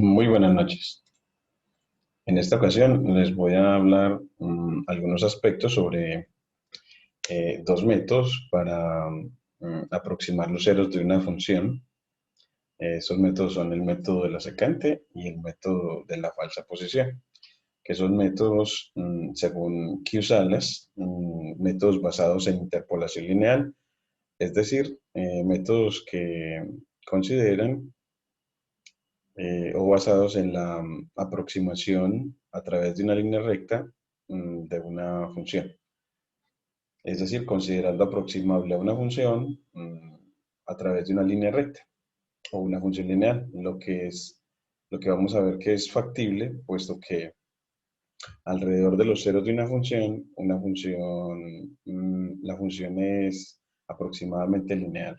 Muy buenas noches. En esta ocasión les voy a hablar algunos aspectos sobre dos métodos para aproximar los ceros de una función. Esos métodos son el método de la secante y el método de la falsa posición, que son métodos, según Q-Salas, métodos basados en interpolación lineal, es decir, métodos que consideran o basados en la aproximación a través de una línea recta de una función. Es decir, considerando aproximable a una función a través de una línea recta o una función lineal, lo que vamos a ver que es factible, puesto que alrededor de los ceros de la función es aproximadamente lineal.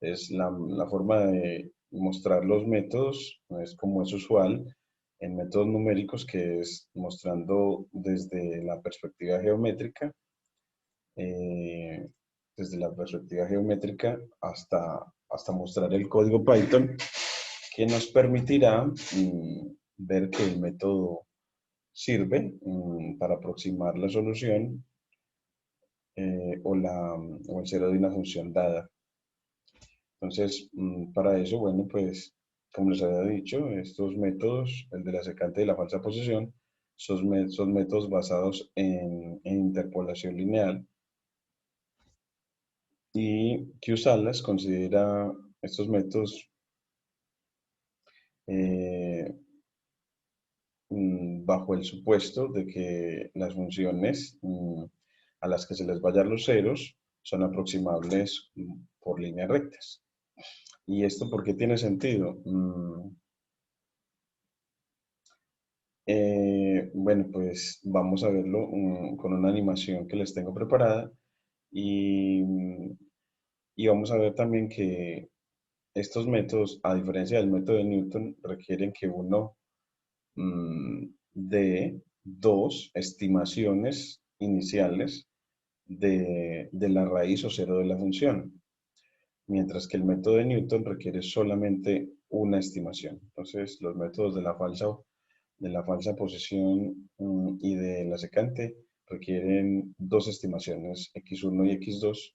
Es la forma de mostrar los métodos, no es como es usual en métodos numéricos, que es mostrando eh, desde la perspectiva geométrica hasta mostrar el código Python, que nos permitirá ver que el método sirve para aproximar la solución o el cero de una función dada. Entonces, para eso, bueno, pues, como les había dicho, estos métodos, el de la secante y la falsa posición, son métodos basados en interpolación lineal, y Q-Salas considera estos métodos eh, bajo el supuesto de que las funciones a las que se les va a hallar los ceros son aproximables por líneas rectas. ¿Y esto por qué tiene sentido? Bueno, pues vamos a verlo con una animación que les tengo preparada y, y vamos a ver también que estos métodos, a diferencia del método de Newton, requieren que uno dé dos estimaciones iniciales de la raíz o cero de la función, mientras que el método de Newton requiere solamente una estimación. Entonces, los métodos de la falsa posición y de la secante requieren dos estimaciones, x1 y x2,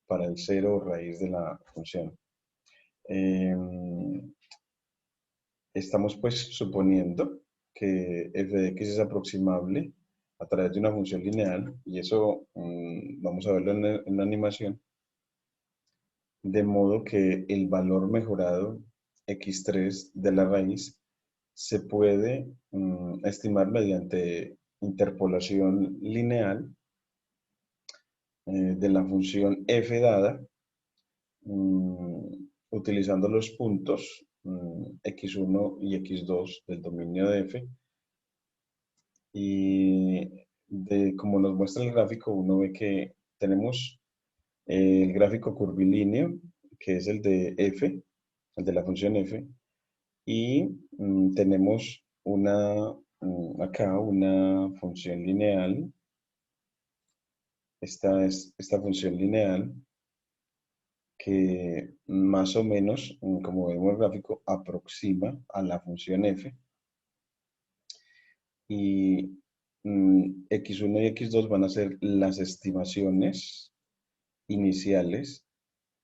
para el cero raíz de la función. Estamos pues suponiendo que f de x es aproximable a través de una función lineal, y eso vamos a verlo en la animación, de modo que el valor mejorado x3 de la raíz se puede estimar mediante interpolación lineal de la función f dada, utilizando los puntos x1 y x2 del dominio de f. Y como nos muestra el gráfico, uno ve que tenemos el gráfico curvilíneo, que es el de f, el de la función f, y tenemos acá una función lineal. Esta es esta función lineal que más o menos, como vemos el gráfico, aproxima a la función f, y x1 y x2 van a ser las estimaciones iniciales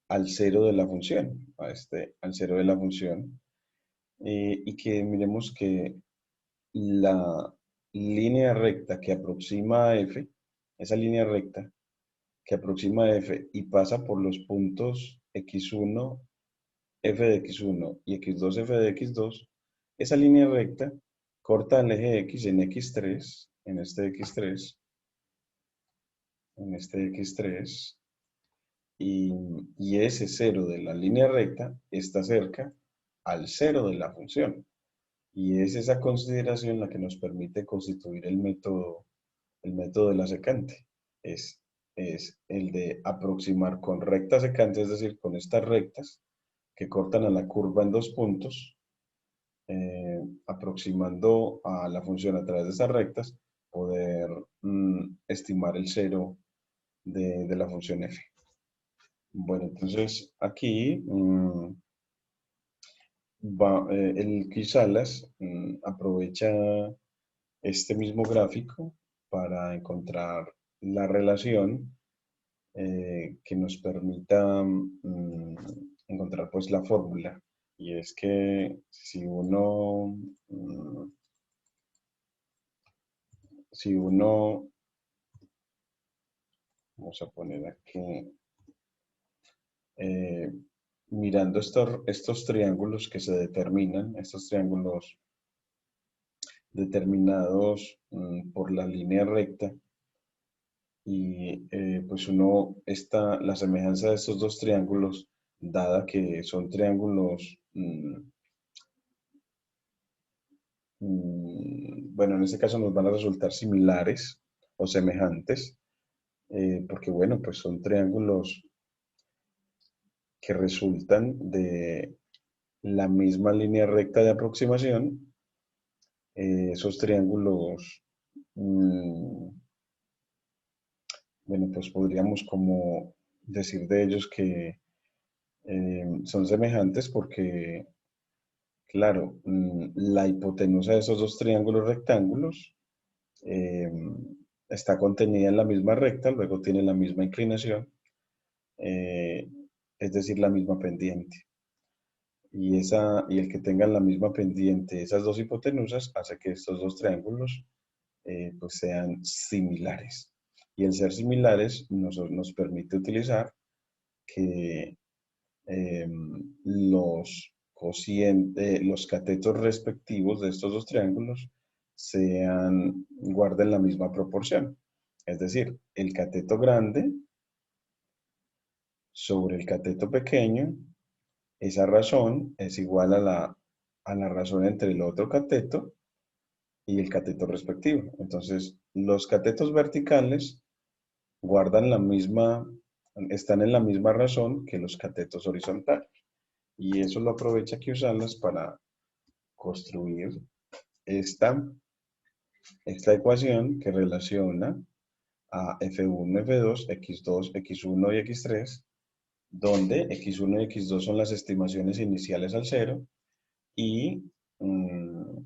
al cero de la función, al cero de la función, y que miremos que la línea recta que aproxima a f, esa línea recta que aproxima a f y pasa por los puntos x1, f de x1 y x2, f de x2, esa línea recta corta el eje x en x3, en este x3, y ese cero de la línea recta está cerca al cero de la función. Y es esa consideración la que nos permite constituir el método de la secante. Es, es el de aproximar con recta secante, es decir, con estas rectas que cortan a la curva en dos puntos, aproximando a la función a través de esas rectas, poder estimar el cero de la función f. Bueno, entonces aquí el Quisalas aprovecha este mismo gráfico para encontrar la relación que nos permita encontrar pues la fórmula. Y es que si uno, vamos a poner aquí, eh, mirando estos triángulos que se determinan, estos triángulos determinados por la línea recta, y pues la semejanza de estos dos triángulos, dada que son triángulos, bueno, en este caso nos van a resultar similares o semejantes, porque bueno, pues son triángulos que resultan de la misma línea recta de aproximación. Esos triángulos, mm, bueno, pues podríamos como decir de ellos que son semejantes porque, claro, la hipotenusa de esos dos triángulos rectángulos eh, está contenida en la misma recta, luego tiene la misma inclinación, eh, es decir, la misma pendiente. Y el que tengan la misma pendiente, esas dos hipotenusas, hace que estos dos triángulos pues sean similares. Y el ser similares nos permite utilizar que los catetos respectivos de estos dos triángulos guarden la misma proporción. Es decir, el cateto grande sobre el cateto pequeño, esa razón es igual a la razón entre el otro cateto y el cateto respectivo. Entonces, los catetos verticales guardan están en la misma razón que los catetos horizontales. Y eso lo aprovecha QSALAS para construir esta, esta ecuación que relaciona a F1, F2, X2, X1 y X3, donde X1 y X2 son las estimaciones iniciales al cero y F1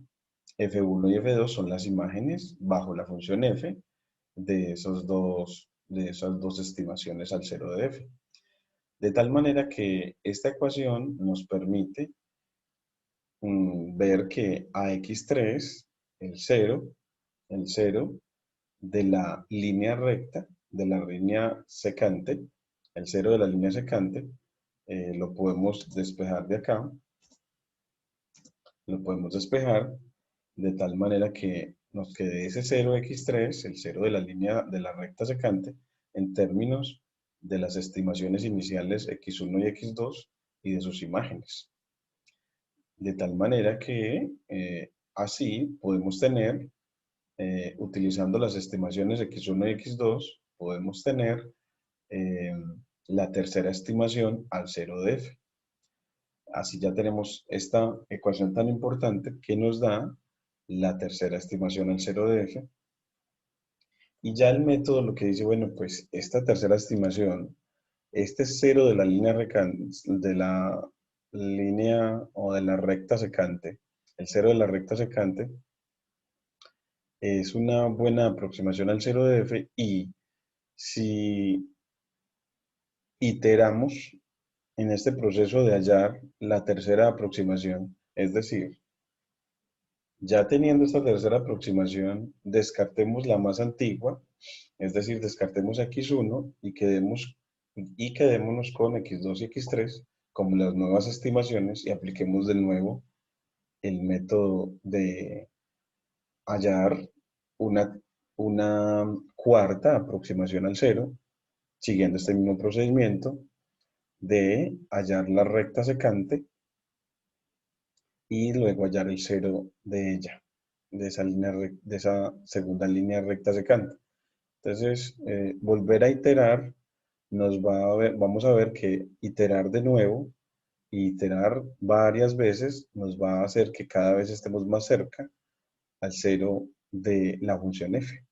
y F2 son las imágenes bajo la función F de esas dos estimaciones al cero de F. De tal manera que esta ecuación nos permite ver que AX3, el cero de la línea recta, de la línea secante, el cero de la línea secante, lo podemos despejar de acá, lo podemos despejar de tal manera que nos quede ese 0x3, el cero de la línea de la recta secante, en términos de las estimaciones iniciales x1 y x2 y de sus imágenes. De tal manera que así podemos tener, utilizando las estimaciones x1 y x2, podemos tener eh, la tercera estimación al cero de f. Así ya tenemos esta ecuación tan importante que nos da la tercera estimación al cero de f. Y ya el método lo que dice, bueno, pues esta tercera estimación, este cero de la línea o de la recta secante, el cero de la recta secante, es una buena aproximación al cero de f y si iteramos en este proceso de hallar la tercera aproximación, es decir, ya teniendo esta tercera aproximación, descartemos la más antigua, es decir, descartemos x1 y quedémonos con x2 y x3 como las nuevas estimaciones y apliquemos de nuevo el método de hallar una, una cuarta aproximación al cero, siguiendo este mismo procedimiento de hallar la recta secante y luego hallar el cero de ella, de esa segunda línea recta secante. Entonces, volver a iterar vamos a ver que iterar de nuevo, iterar varias veces, nos va a hacer que cada vez estemos más cerca al cero de la función f.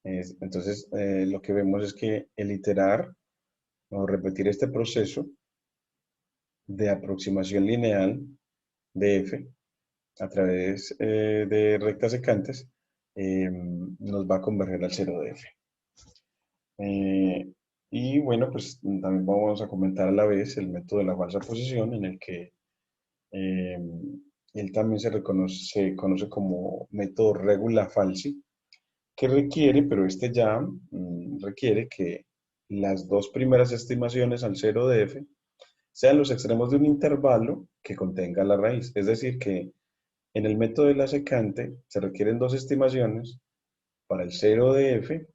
Entonces, lo que vemos es que el iterar o repetir este proceso de aproximación lineal de f a través de rectas secantes nos va a converger al cero de f. Eh, y bueno, pues también vamos a comentar a la vez el método de la falsa posición, en el que eh, él también se conoce como método regula falsi, que requiere, pero este ya requiere que las dos primeras estimaciones al cero de f sean los extremos de un intervalo que contenga la raíz. Es decir, que en el método de la secante se requieren dos estimaciones para el cero de f,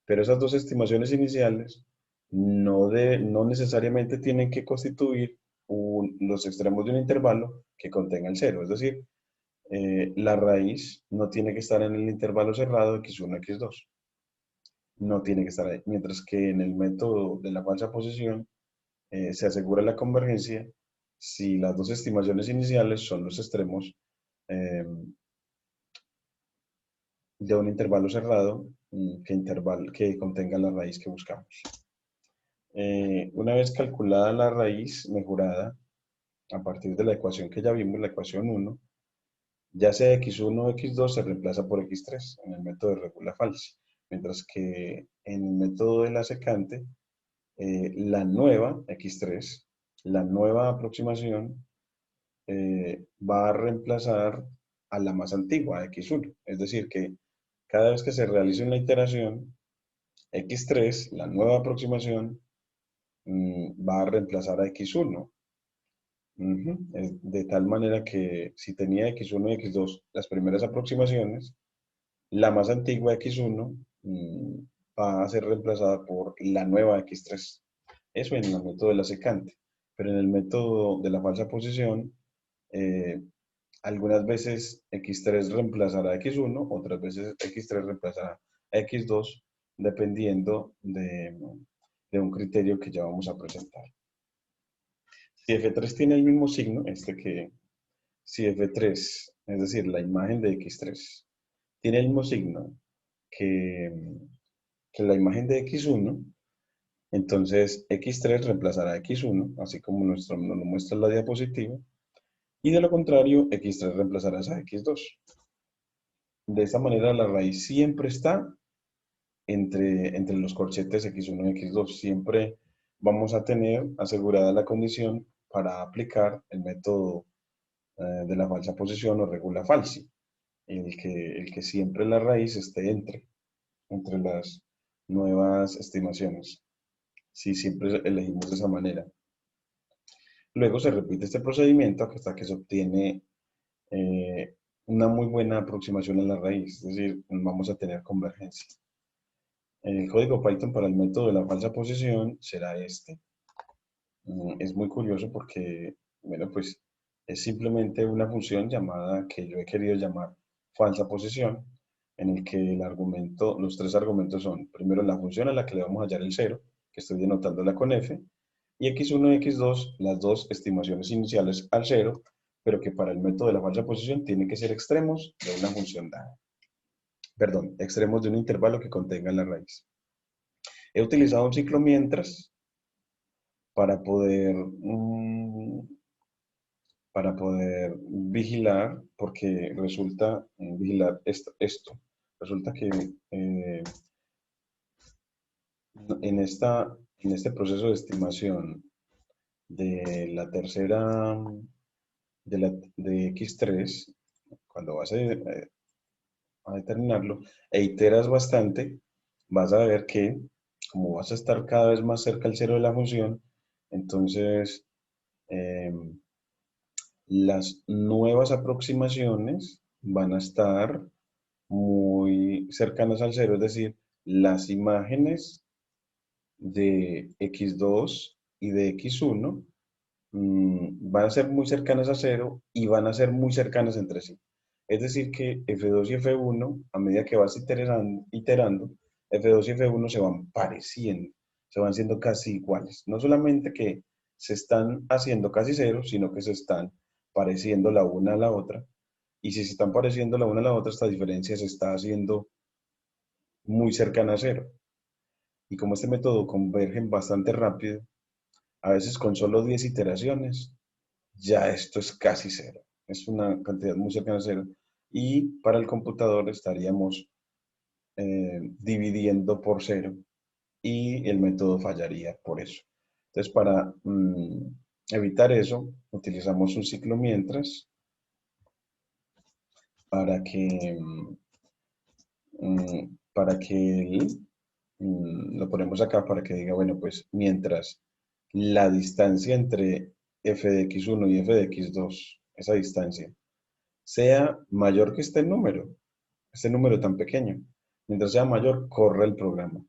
pero esas dos estimaciones iniciales no necesariamente tienen que constituir los extremos de un intervalo que contenga el cero. Es decir, la raíz no tiene que estar en el intervalo cerrado x1, x2. No tiene que estar ahí. Mientras que en el método de la falsa posición se asegura la convergencia si las dos estimaciones iniciales son los extremos eh, de un intervalo cerrado que contenga la raíz que buscamos. Una vez calculada la raíz mejorada, a partir de la ecuación que ya vimos, la ecuación 1, ya sea x1 o x2 se reemplaza por x3 en el método de regula falsi, mientras que en el método de la secante, la nueva x3, la nueva aproximación, va a reemplazar a la más antigua, x1. Es decir, que cada vez que se realice una iteración, x3, la nueva aproximación, va a reemplazar a x1. De tal manera que si tenía x1 y x2 las primeras aproximaciones, la más antigua x1 va a ser reemplazada por la nueva x3. Eso en el método de la secante. Pero en el método de la falsa posición, eh, algunas veces x3 reemplazará a x1, otras veces x3 reemplazará a x2, dependiendo de un criterio que ya vamos a presentar. Si f3 tiene el mismo signo, si f3, es decir, la imagen de x3, tiene el mismo signo que, que la imagen de x1, entonces x3 reemplazará a x1, así como nos lo muestra la diapositiva, y de lo contrario, x3 reemplazará a x2. De esta manera, la raíz siempre está entre los corchetes x1 y x2. Siempre vamos a tener asegurada la condición para aplicar el método de la falsa posición o regula falsi, el que siempre la raíz esté entre las nuevas estimaciones. Si siempre elegimos de esa manera. Luego se repite este procedimiento hasta que se obtiene eh, una muy buena aproximación a la raíz, es decir, vamos a tener convergencia. El código Python para el método de la falsa posición será este. Es muy curioso porque, bueno, pues es simplemente una función llamada, que yo he querido llamar falsa posición, en el que los tres argumentos son, primero la función a la que le vamos a hallar el cero, que estoy denotándola con f, y x1 y x2, las dos estimaciones iniciales al cero, pero que para el método de la falsa posición tienen que ser extremos de una función dada. Perdón, extremos de un intervalo que contenga la raíz. He utilizado un ciclo mientras para poder, vigilar, porque resulta, vigilar esto. Resulta que en, en este proceso de estimación de la tercera, de x3, cuando vas a determinarlo e iteras bastante, vas a ver que como vas a estar cada vez más cerca al cero de la función, entonces eh, las nuevas aproximaciones van a estar muy cercanas al cero, es decir, las imágenes de x2 y de x1 van a ser muy cercanas a cero y van a ser muy cercanas entre sí. Es decir, que F2 y F1, a medida que vas iterando, F2 y F1 se van pareciendo, se van siendo casi iguales. No solamente que se están haciendo casi cero, sino que se están pareciendo la una a la otra. Y si se están pareciendo la una a la otra, esta diferencia se está haciendo muy cercana a cero. Y como este método convergen bastante rápido, a veces con solo 10 iteraciones, ya esto es casi cero. es una cantidad muy cercana a cero. Y para el computador estaríamos dividiendo por cero y el método fallaría por eso. Entonces, para evitar eso, utilizamos un ciclo mientras para que, lo ponemos acá para que diga, bueno, pues mientras la distancia entre f de x1 y f de x2, esa distancia, sea mayor que este número tan pequeño, mientras sea mayor, corre el programa.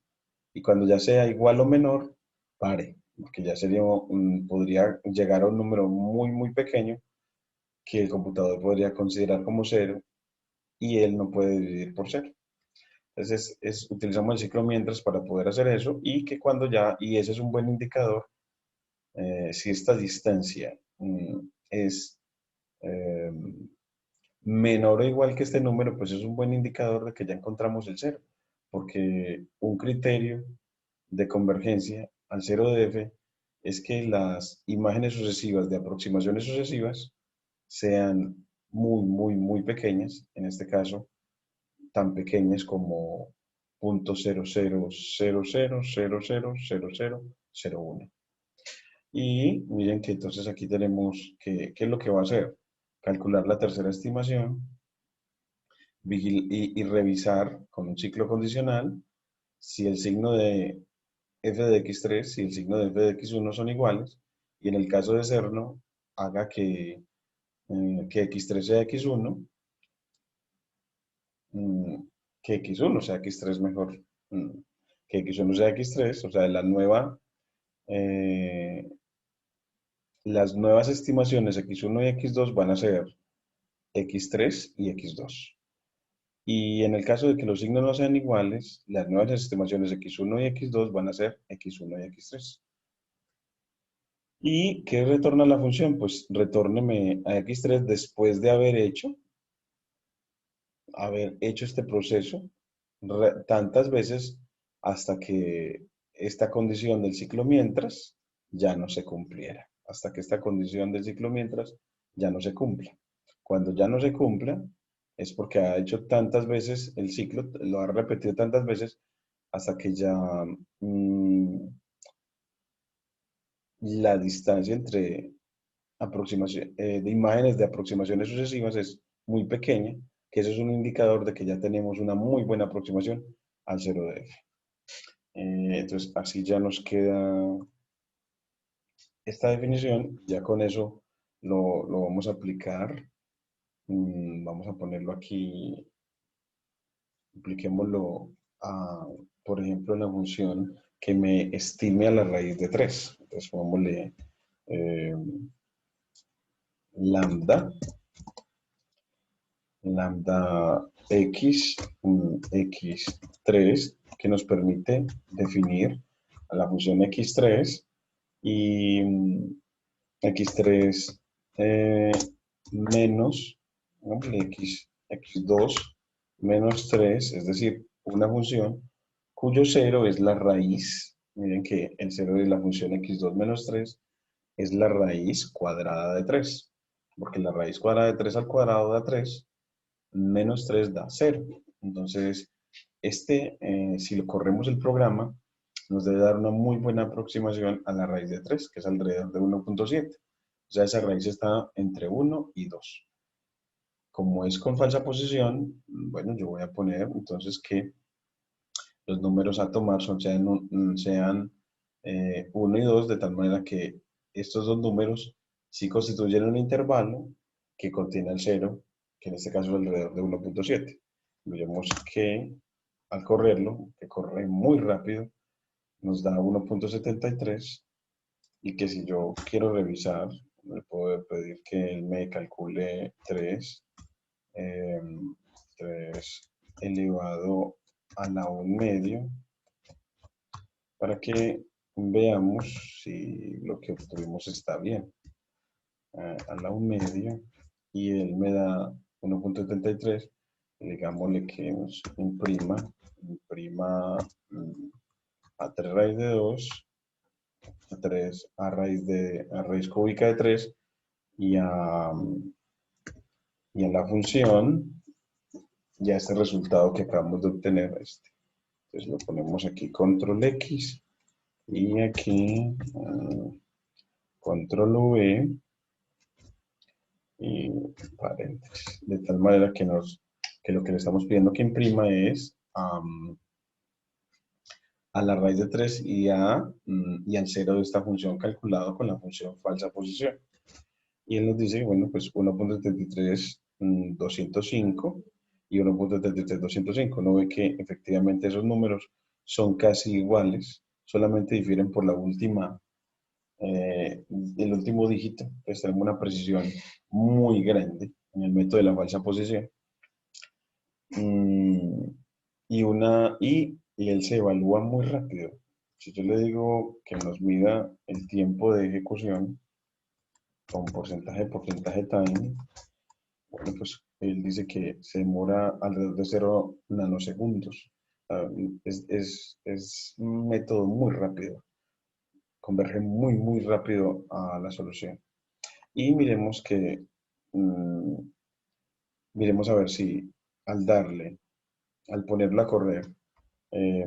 Y cuando ya sea igual o menor, pare, porque ya sería, podría llegar a un número muy, muy pequeño que el computador podría considerar como cero y él no puede dividir por cero. Entonces, utilizamos el ciclo mientras para poder hacer eso y que cuando ya, y ese es un buen indicador, si esta distancia es eh, menor o igual que este número, pues es un buen indicador de que ya encontramos el cero, porque un criterio de convergencia al cero de f es que las imágenes sucesivas de aproximaciones sucesivas sean muy, muy, muy pequeñas, en este caso, tan pequeñas como 0.0000000001. Y miren que entonces aquí tenemos ¿qué es lo que va a hacer? Calcular la tercera estimación y revisar con un ciclo condicional si el signo de f de x3 y el signo de f de x1 son iguales, y en el caso de serno, haga que x3 sea x1, mm, que x1 sea x3 mejor, mm, que x1 sea x3, o sea, eh, las nuevas estimaciones x1 y x2 van a ser x3 y x2. Y en el caso de que los signos no sean iguales, las nuevas estimaciones x1 y x2 van a ser x1 y x3. ¿Y qué retorna la función? Pues retórneme a x3 después de haber hecho este proceso tantas veces hasta que esta condición del ciclo mientras ya no se cumpliera. Hasta que esta condición del ciclo mientras ya no se cumpla. Cuando ya no se cumpla es porque ha hecho tantas veces el ciclo, lo ha repetido tantas veces hasta que ya mm, la distancia entre de imágenes de aproximaciones sucesivas es muy pequeña, que eso es un indicador de que ya tenemos una muy buena aproximación al cero de f. Entonces, así ya nos queda esta definición, ya con eso lo vamos a aplicar. Vamos a ponerlo aquí, apliquémoslo a, por ejemplo, en la función que me estime a la raíz de 3. Entonces, pongámosle eh, lambda lambda x, x3, que nos permite definir a la función x3 y x3 menos x2 menos 3, es decir, una función cuyo cero es la raíz. Miren que el cero de la función x2 menos 3 es la raíz cuadrada de 3, porque la raíz cuadrada de 3 al cuadrado da 3, menos 3 da 0. Entonces, si lo corremos el programa, nos debe dar una muy buena aproximación a la raíz de 3, que es alrededor de 1.7. O sea, esa raíz está entre 1 y 2. Como es con falsa posición, bueno, yo voy a poner entonces que los números a tomar sean 1 y 2, de tal manera que estos dos números sí constituyen un intervalo que contiene el 0, que en este caso es alrededor de 1.7. Miremos que al correrlo, que corre muy rápido, nos da 1.73 y que si yo quiero revisar, le puedo pedir que él me calcule 3, 3 elevado a la 1 medio, para que veamos si lo que obtuvimos está bien. A la 1 medio y él me da 1.73, digámosle que nos imprima a 3 raíz de 2, a raíz cúbica de 3 y a Y en la función, ya este resultado que acabamos de obtener, entonces lo ponemos aquí, control X, y aquí control V, y paréntesis, de tal manera que lo que le estamos pidiendo que imprima es a la raíz de 3 y al cero de esta función calculado con la función falsa posición. Y él nos dice, bueno, pues 1.33, 205 y 1.33, 205. Uno ve que efectivamente esos números son casi iguales, solamente difieren por la última, el último dígito. Pues tenemos una precisión muy grande en el método de la falsa posición. Mm, y él se evalúa muy rápido. Si yo le digo que nos mida el tiempo de ejecución con porcentaje time, bueno, pues él dice que se demora alrededor de 0 nanosegundos. Ah, es un método muy rápido, converge muy rápido a la solución. Y mm, miremos a ver si al ponerlo a correr, eh,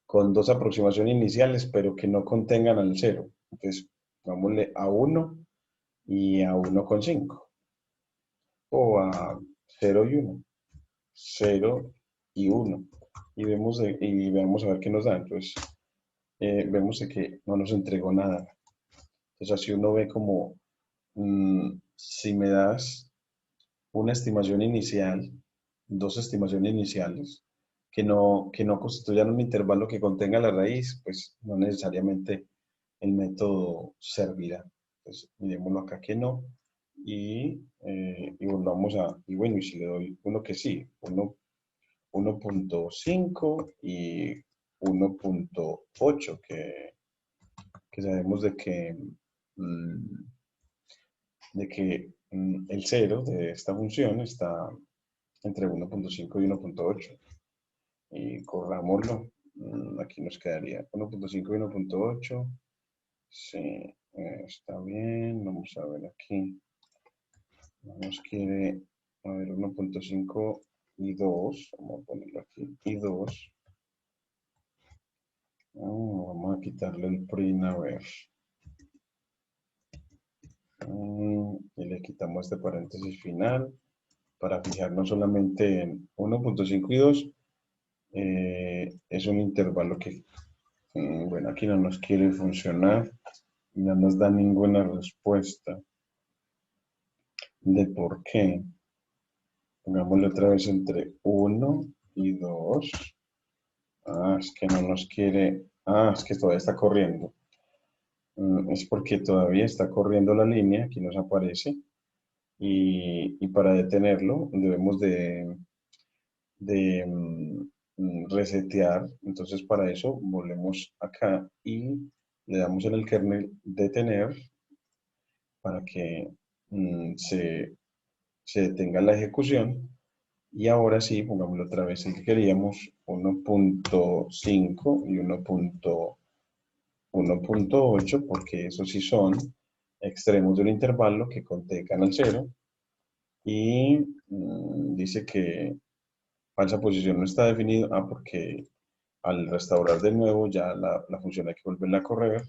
con dos aproximaciones iniciales, pero que no contengan al cero. Entonces, vámonos a 1 y a 1,5. O a 0 y 1. 0 y 1. Y veamos a ver qué nos da. Entonces, vemos de que no nos entregó nada. Entonces, así uno ve como, si me das una estimación inicial, dos estimaciones iniciales, que no constituyan un intervalo que contenga la raíz, pues no necesariamente el método servirá. Entonces, miremoslo acá que no. Y volvamos y bueno, y si le doy uno que sí, 1.5 y 1.8, que sabemos mm, de que el cero de esta función está entre 1.5 y 1.8. Y corrámoslo. Aquí nos quedaría 1.5 y 1.8. Sí, está bien. Vamos a ver aquí. Nos quiere, a ver, 1.5 y 2. Vamos a ponerlo aquí. Y 2. Vamos a quitarle el print, a ver. Y le quitamos este paréntesis final para fijarnos solamente en 1.5 y 2. Es un intervalo que, bueno, aquí no nos quiere funcionar. No nos da ninguna respuesta de por qué. Pongámosle otra vez entre 1 y 2. Es que no nos quiere. Es que todavía está corriendo. Es porque todavía está corriendo la línea, aquí nos aparece. Y para detenerlo debemos de resetear. Entonces para eso volvemos acá y le damos en el kernel detener para que se detenga la ejecución. Y ahora sí, pongámoslo otra vez el que queríamos, 1.5 y 1.8, porque esos sí son extremos de un intervalo que contengan al cero. Y dice que falsa posición no está definido, porque al restaurar de nuevo ya la función hay que volverla a correr.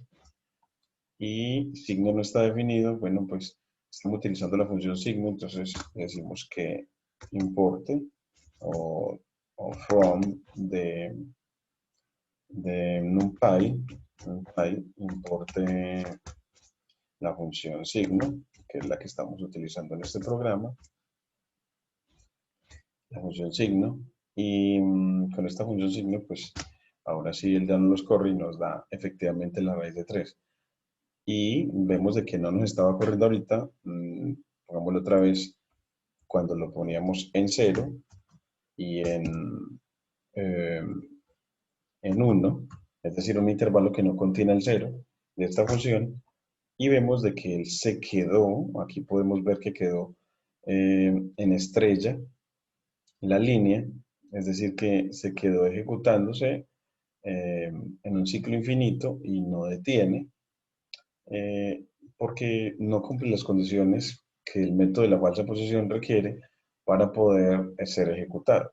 Y signo no está definido, bueno, pues estamos utilizando la función signo, entonces decimos que importe o from de NumPy importe la función signo, que es la que estamos utilizando en este programa, la función signo, y con esta función signo, pues ahora sí el ya no los corre y nos da efectivamente la raíz de 3. Y vemos de que no nos estaba corriendo ahorita, pongámoslo otra vez, cuando lo poníamos en 0 y eh, en 1, es decir, un intervalo que no contiene el 0 de esta función, y vemos de que él se quedó, aquí podemos ver que quedó en estrella la línea, es decir, que se quedó ejecutándose en un ciclo infinito y no detiene, porque no cumple las condiciones que el método de la falsa posición requiere para poder ser ejecutado.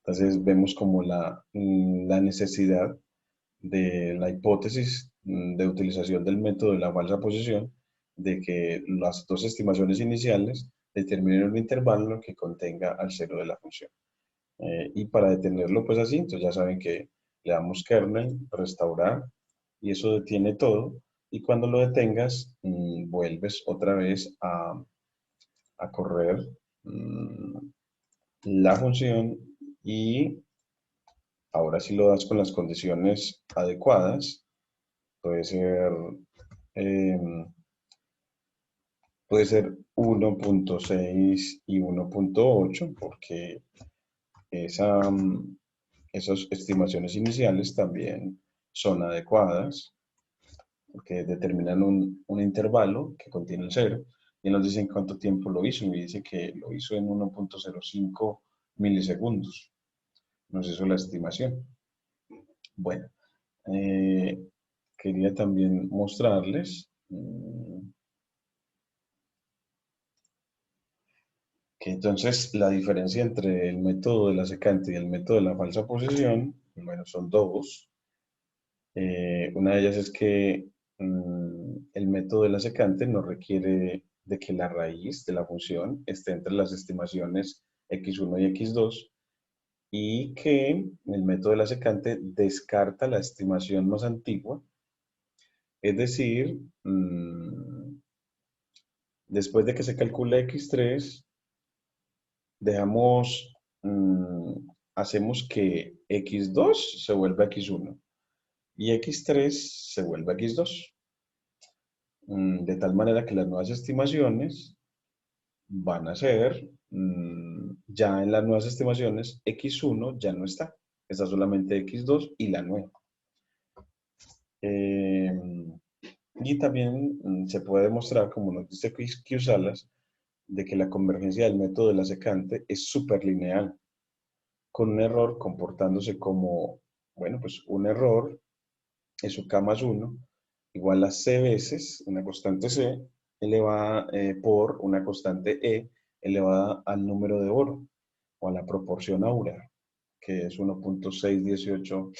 Entonces vemos como la necesidad de la hipótesis de utilización del método de la falsa posición, de que las dos estimaciones iniciales determinen un intervalo que contenga al cero de la función. Y para detenerlo, pues así, entonces ya saben que le damos kernel, restaurar, y eso detiene todo. Y cuando lo detengas, vuelves otra vez a correr la función y ahora sí lo das con las condiciones adecuadas. Puede ser, em, puede ser 1.6 y 1.8 porque esa, esas estimaciones iniciales también son adecuadas porque determinan un intervalo que contiene el cero y nos dicen cuánto tiempo lo hizo y me dice que lo hizo en 1.05 milisegundos. Nos hizo la estimación. Bueno, eh, quería también mostrarles que entonces la diferencia entre el método de la secante y el método de la falsa posición, bueno, son dos. Una de ellas es que el método de la secante no requiere de que la raíz de la función esté entre las estimaciones x1 y x2 y que el método de la secante descarta la estimación más antigua, es decir, después de que se calcula x3, dejamos, hacemos que x2 se vuelva x1 y x3 se vuelva x2. De tal manera que las nuevas estimaciones van a ser, ya en las nuevas estimaciones, x1 ya no está solamente x2 y la nueva. Eh, y también se puede demostrar, como nos dice Q-Salas, de que la convergencia del método de la secante es superlineal, con un error comportándose como, bueno, pues un error es su k más 1 igual a c veces una constante c elevada por una constante e elevada al número de oro o a la proporción áurea, que es 1.618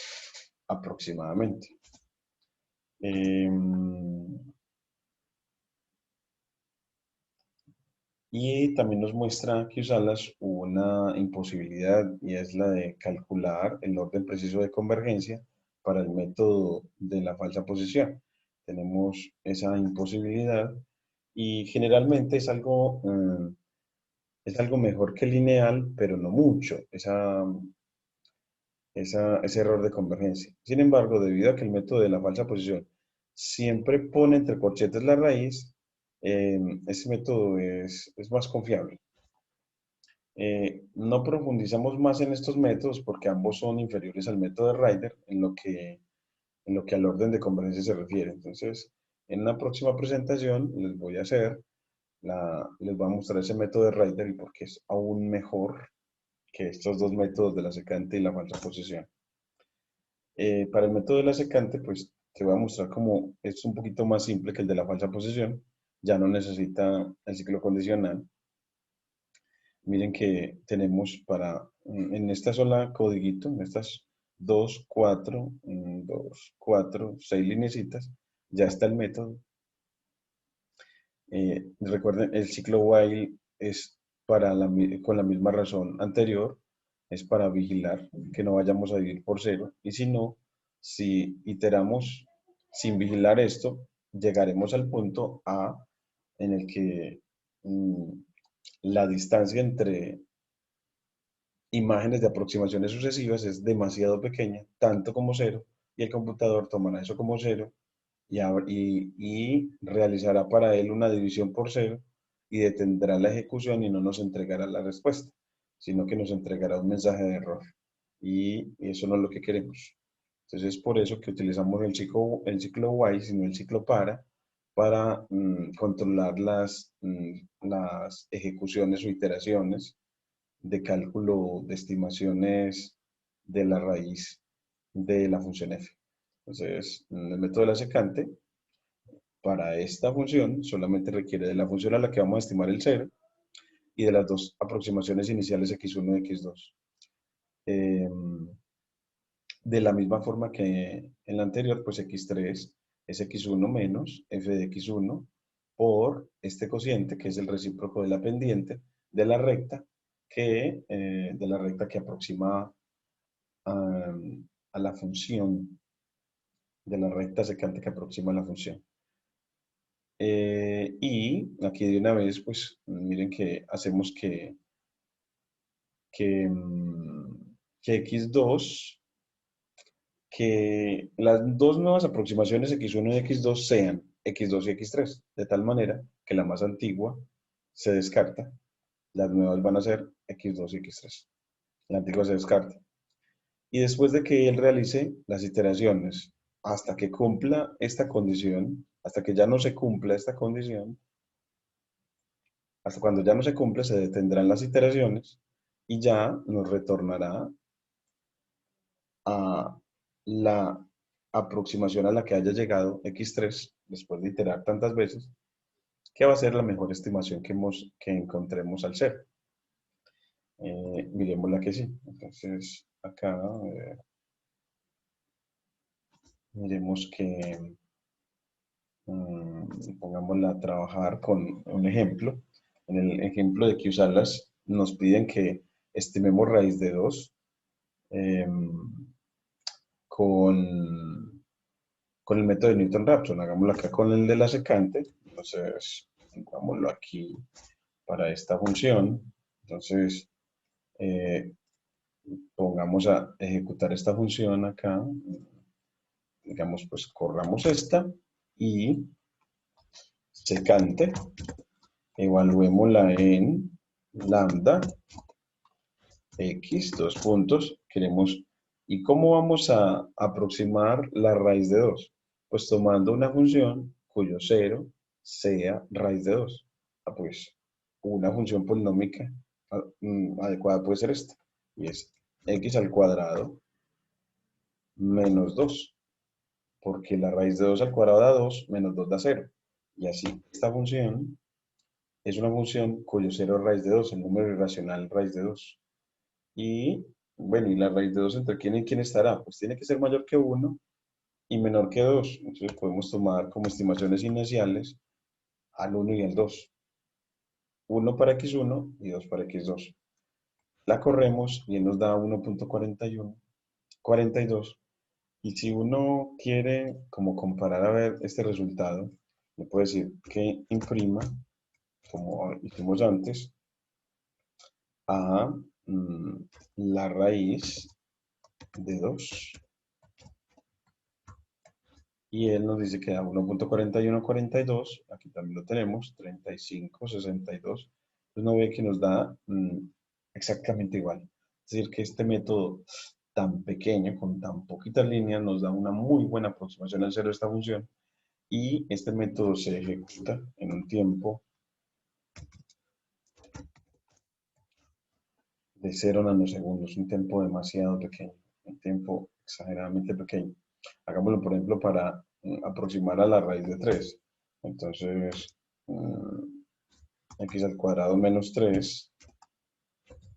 aproximadamente. Y también nos muestra que Salas una imposibilidad y es la de calcular el orden preciso de convergencia para el método de la falsa posición. Tenemos esa imposibilidad y generalmente es algo mejor que lineal, pero no mucho, ese error de convergencia. Sin embargo, debido a que el método de la falsa posición siempre pone entre corchetes la raíz, ese método es más confiable. No profundizamos más en estos métodos porque ambos son inferiores al método de Ryder en lo que al orden de convergencia se refiere. Entonces, en una próxima presentación les voy a mostrar ese método de Ryder y por qué es aún mejor que estos dos métodos de la secante y la falsa posición. Para el método de la secante, pues te voy a mostrar cómo es un poquito más simple que el de la falsa posición. Ya no necesita el ciclo condicional. Miren que tenemos en esta sola codiguito, en estas 2, 4, 2, 4, 6 lineecitas, ya está el método. Recuerden, el ciclo while es con la misma razón anterior, es para vigilar que no vayamos a dividir por cero. Y si no, si iteramos sin vigilar esto, llegaremos al punto A en el que mm, la distancia entre imágenes de aproximaciones sucesivas es demasiado pequeña, tanto como cero, y el computador tomará eso como cero y realizará para él una división por cero y detendrá la ejecución y no nos entregará la respuesta, sino que nos entregará un mensaje de error. Y eso no es lo que queremos. Entonces es por eso que utilizamos el ciclo while, sino el ciclo para controlar las ejecuciones o iteraciones de cálculo de estimaciones de la raíz de la función f. Entonces, el método de la secante para esta función solamente requiere de la función a la que vamos a estimar el 0 y de las dos aproximaciones iniciales x1 y x2. De la misma forma que en la anterior, pues x3 es x1 menos f de x1 por este cociente, que es el recíproco de la pendiente de la recta que aproxima a la función, de la recta secante que aproxima a la función. Y aquí de una vez, pues miren que hacemos que, que x2, que las dos nuevas aproximaciones x1 y x2 sean x2 y x3, de tal manera que la más antigua se descarta, las nuevas van a ser x2 y x3. La antigua se descarta. Y después de que él realice las iteraciones hasta que cumpla esta condición, hasta que ya no se cumpla esta condición, hasta cuando ya no se cumple, se detendrán las iteraciones y ya nos retornará a la aproximación a la que haya llegado x3 después de iterar tantas veces, que va a ser la mejor estimación que encontremos al ser. Miremosla que sí. Entonces, acá miremos que pongámosla a trabajar con un ejemplo. En el ejemplo de que usarlas, nos piden que estimemos raíz de 2 con, con el método de Newton-Raphson. Hagámoslo acá con el de la secante. Entonces, pongámoslo aquí para esta función. Entonces, eh, pongamos a ejecutar esta función acá. Digamos, pues corramos esta y secante. Evaluémosla en lambda x, dos puntos. Queremos, ¿y cómo vamos a aproximar la raíz de 2? Pues tomando una función cuyo 0 sea raíz de 2. Pues una función polinómica adecuada puede ser esta. Y es x al cuadrado menos 2. Porque la raíz de 2 al cuadrado da 2, menos 2 da 0. Y así, esta función es una función cuyo 0 es raíz de 2, el número irracional raíz de 2. Y bueno, ¿y la raíz de 2 entre quién y quién estará? Pues tiene que ser mayor que 1 y menor que 2. Entonces podemos tomar como estimaciones iniciales al 1 y al 2. 1 para x1 y 2 para x2. La corremos y nos da 1.41, 42. Y si uno quiere como comparar a ver este resultado, le puede decir que imprima, como hicimos antes, a la raíz de 2. Y él nos dice que da 1.4142, aquí también lo tenemos, 3562. Pues no ve que nos da exactamente igual. Es decir, que este método tan pequeño, con tan poquitas líneas, nos da una muy buena aproximación al cero de esta función. Y este método se ejecuta en un tiempo de 0 nanosegundos, un tiempo demasiado pequeño, un tiempo exageradamente pequeño. Hagámoslo, por ejemplo, para aproximar a la raíz de 3. Entonces, x al cuadrado menos 3,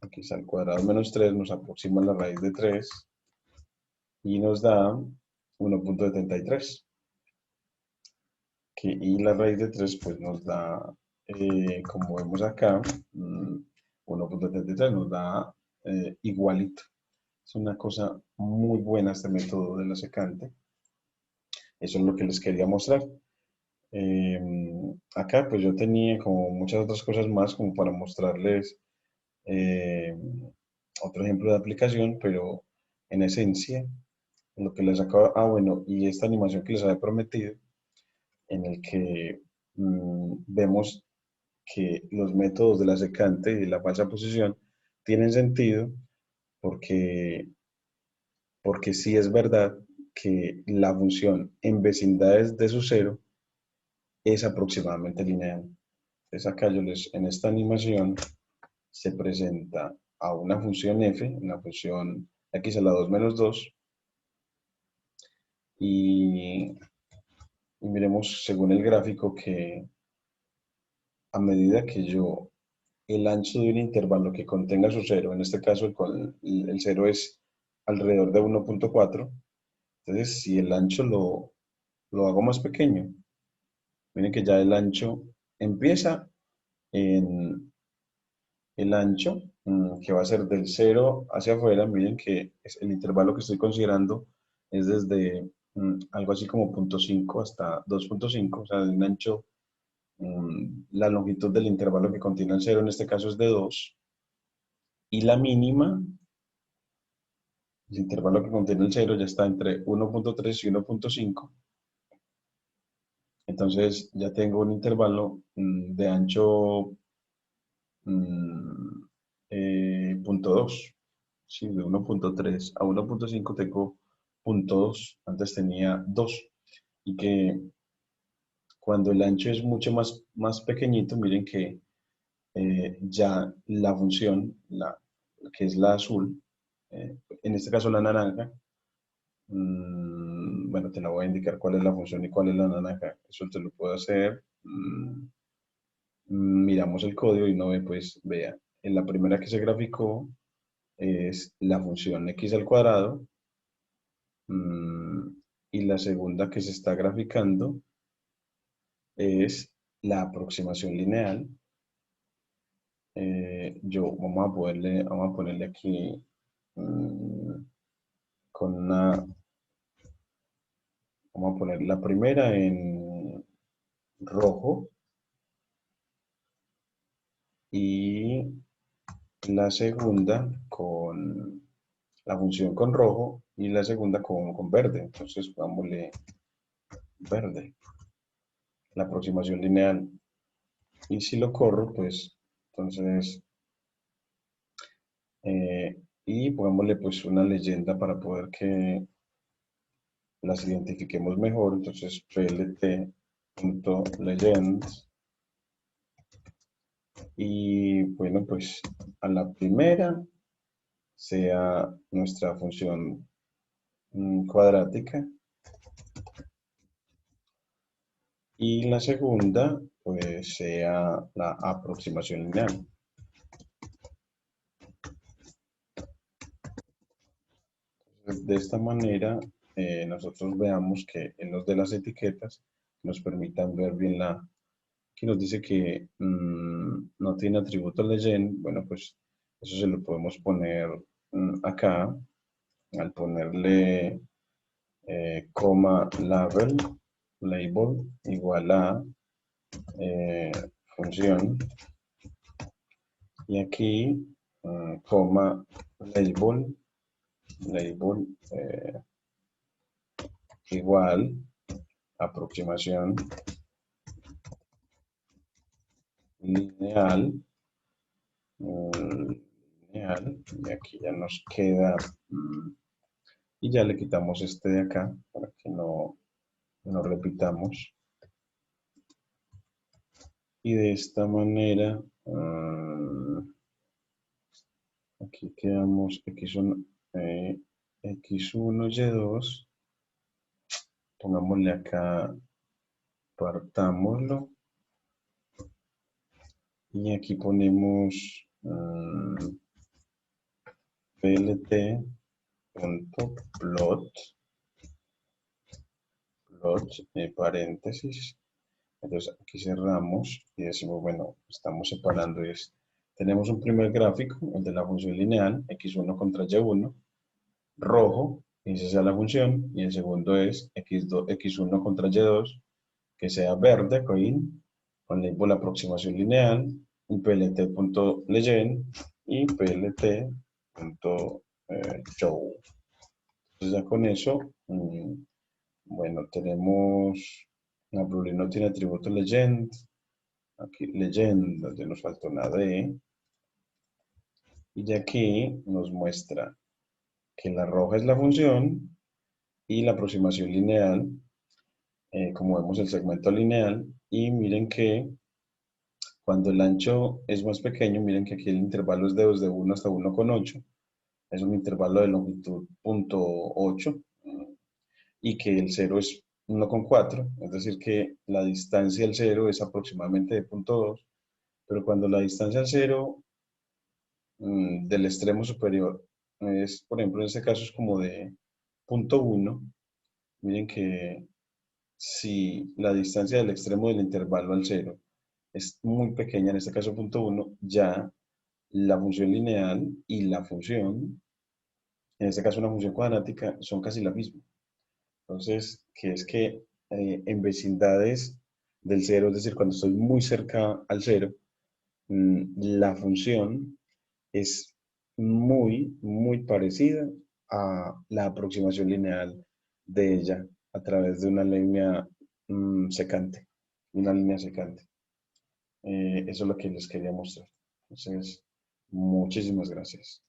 x al cuadrado menos 3 nos aproxima a la raíz de 3 y nos da 1.73. Y la raíz de 3 pues nos da, como vemos acá, 1.73 nos da igualito. Es una cosa muy buena este método de la secante. Eso es lo que les quería mostrar. Acá pues yo tenía como muchas otras cosas más como para mostrarles otro ejemplo de aplicación, pero en esencia lo que les acabo, bueno, y esta animación que les había prometido, en el que vemos que los métodos de la secante y de la falsa posición tienen sentido porque, porque sí es verdad que la función en vecindades de su cero es aproximadamente lineal. Entonces acá en esta animación se presenta a una función f, una función x a la 2 menos 2, y y miremos según el gráfico que a medida que el ancho de un intervalo que contenga su cero, en este caso el cero es alrededor de 1.4, entonces si el ancho lo hago más pequeño, miren que ya el ancho empieza en el ancho, que va a ser del cero hacia afuera, miren que el intervalo que estoy considerando es desde algo así como 0.5 hasta 2.5, o sea, un ancho, la longitud del intervalo que contiene el cero en este caso es de 2, y la mínima, el intervalo que contiene el cero ya está entre 1.3 y 1.5, entonces ya tengo un intervalo de ancho mm, 0.2, sí, de 1.3 a 1.5 tengo 0.2, antes tenía 2, y que cuando el ancho es mucho más pequeñito, miren que ya la función, que es la azul, en este caso la naranja, bueno, te la voy a indicar cuál es la función y cuál es la naranja, eso te lo puedo hacer. Miramos el código y no ve, pues vea, en la primera que se graficó es la función x al cuadrado, mm, y la segunda que se está graficando es la aproximación lineal. Vamos a ponerle aquí mm, con una, vamos a poner la primera en rojo y la segunda con la función con rojo y la segunda con verde. Entonces, pongámosle verde, la aproximación lineal. Y si lo corro, pues, entonces, y pongámosle pues una leyenda para poder que las identifiquemos mejor. Entonces, plt.legend. Y bueno, pues a la primera sea nuestra función cuadrática y la segunda pues sea la aproximación lineal. Entonces, de esta manera nosotros veamos que en los de las etiquetas nos permitan ver bien que nos dice que no tiene atributo legend. Bueno, pues eso se lo podemos poner acá al ponerle coma label igual a eh, función, y aquí coma label igual aproximación lineal, lineal, y aquí ya nos queda, y ya le quitamos este de acá para que no repitamos. Y de esta manera, aquí quedamos x1, y2, pongámosle acá, partámoslo, y aquí ponemos plt.plot, paréntesis. Entonces aquí cerramos y decimos, bueno, estamos separando tenemos un primer gráfico, el de la función lineal, x1 contra y1, rojo, y esa sea la función, y el segundo es x1 contra y2, que sea verde, con label aproximación lineal, y plt.legend y plt.show. Entonces ya con eso, bueno, tenemos, la Blue no tiene atributo legend, aquí legend, donde nos faltó una D, y ya aquí nos muestra que la roja es la función y la aproximación lineal, como vemos el segmento lineal, y miren que cuando el ancho es más pequeño, miren que aquí el intervalo es desde 1 hasta 1,8, es un intervalo de longitud 0.8, y que el cero es 1,4, es decir, que la distancia al cero es aproximadamente de 0,2, pero cuando la distancia al cero del extremo superior es, por ejemplo, en este caso es como de 0,1, miren que si la distancia del extremo del intervalo al cero es muy pequeña, en este caso 0,1, ya la función lineal y la función, en este caso una función cuadrática, son casi la misma. Entonces, que es que en vecindades del cero, es decir, cuando estoy muy cerca al cero, la función es muy parecida a la aproximación lineal de ella a través de una línea secante, una línea secante. Eso es lo que les quería mostrar. Entonces, muchísimas gracias.